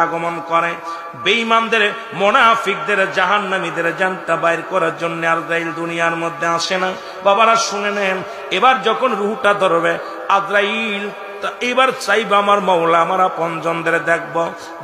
আগমন করে বেঈমানদের মুনাফিকদের জাহান্নামীদের জানটা বাইর করার জন্য আজরাইল দুনিয়ার মধ্যে আসে না। বাবারা শুনে নেন, এবার যখন রূহটা ধরবে আজরাইল এবার চাইবে আমার মওলা আমার আপনজনদের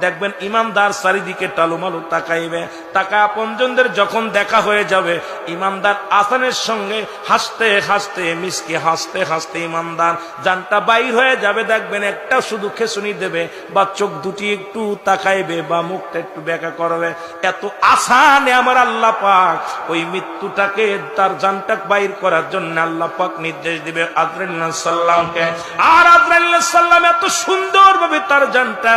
দেখবেন ইমানদার চারিদিকে টালুমালু তাকাইবে, তাকায় আপনজনদের যখন দেখা হয়ে যাবে ইমানদার আসানের সঙ্গে হাসতে হাসতে মিসকে হাসতে হাসতে ইমানদার জানটা বাইর হয়ে যাবে। দেখবেন একটা শুধু খেসুনি দেবে বা চোখ দুটি একটু তাকাইবে বা মুখটা একটু বেঁকা করবে। এত আসানে আমার আল্লাহ পাক ওই মৃত্যুটাকে তার জানটা বাইর করার জন্য আল্লাহ পাক নির্দেশ দিবে আজরাইল সাল্লামকে। আর আজরাইল সাল্লাম এত সুন্দর ভাবে তার জানটা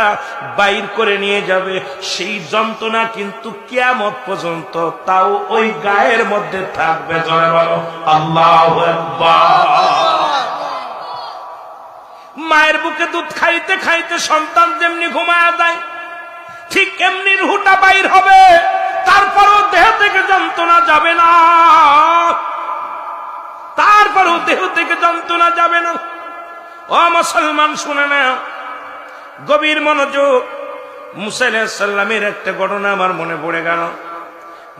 বাইর করে নিয়ে যাবে, সেই যন্ত্রণা কিন্তু কিয়ামত পর্যন্ত তাও ওই গায়ের মধ্যে থাকবে। জয় বলো আল্লাহু আকবার। মায়ের বুকে দুধ খাইতে খাইতে সন্তান যেমনি ঘুমায়া যায় ঠিক এমনি রূহটা বাইর হবে, তারপরও দেহ থেকে যন্ত্রণা যাবে না, তারপরও দেহ থেকে যন্ত্রণা যাবে না। ও মুসলমান শুনে না, গভীর মনোযোগ। মুসা আলাইহিস সালামের একটা ঘটনা আমার মনে পড়ে গেল।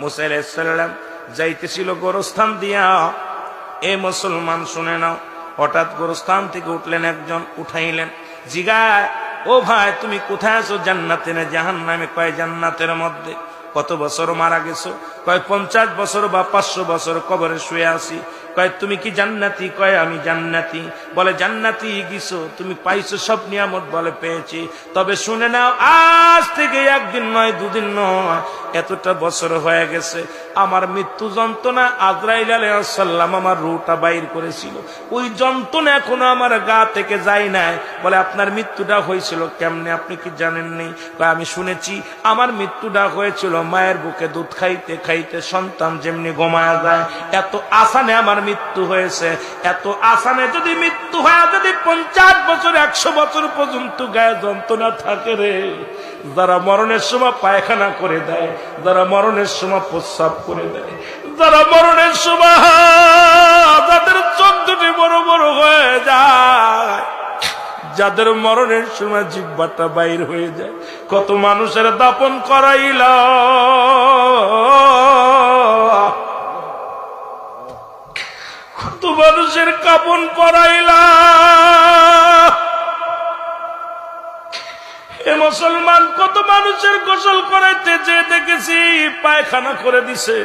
মুসা আলাইহিস সালাম যাইতেছিল গোরস্থান দিয়া। এ মুসলমান শুনে নাও, হঠাৎ গোরস্থান থেকে উঠলেন একজন, উঠাইলেন, জিগায় ও ভাই তুমি কোথায় আছো, জান্নাতে না জাহান্নামে? কয় জান্নাতের মধ্যে। কত বছর মারা গেছো? কয় 50 বছর বা 500 বছর কবরে শুয়ে আছি। কয় তুমি কি জান্নাতি? কয় আমি জান্নাতি। বলে জান্নাতি গেছো, তুমি পাইছো সব নিয়ামত? বলে পেয়েছি। তবে শুনে নাও, আজ থেকে একদিন নয় দুদিন নয় এতটা বছর হয়ে গেছে আমার মৃত্যু যন্ত্রণা আজরাইল আলাইহিস সালাম আমার রূহটা বাইর করেছিল, ওই যন্ত্রণা এখনো আমার গা থেকে যায় নাই। বলে আপনার মৃত্যুটা হয়েছিল কেমনে, আপনি কি জানেননি? কয় আমি শুনেছি আমার মৃত্যুটা হয়েছিল মায়ের বুকে দুধ খাইতে খাইতে সন্তান যেমনি ঘুমায়া যায়, এত আসানে আমার মৃত্যু হয়েছে। এত আসানে যদি মৃত্যু হয়, যদি 50 বছর 100 বছর পর্যন্ত গায়ে যন্ত্রণা থাকে রে, যারা মরণের সময় পায়খানা করে দেয়, যারা মরণের সময় প্রস্রাব করে দেয়, যারা মরণের সময় যাদের চোখ দুটি বড় বড় হয়ে যায়, যাদের মরণের সময় জিহ্বাটা বাইর হয়ে যায়, কত মানুষের দাপন করাইল, কত মানুষের কাপন পরাইলা। হে মুসলমান, কত মানুষের গোসল করাইতে যে দেখেছি পায়খানা করে দিছে,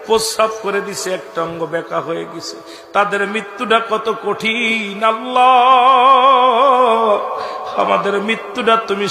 প্রস্রাব করে দিছে, একটা অঙ্গ বেঁকা হয়ে গেছে। তাদের মৃত্যুটা কত কঠিন। আল্লাহ আমাদের মৃত্যুটা তুমি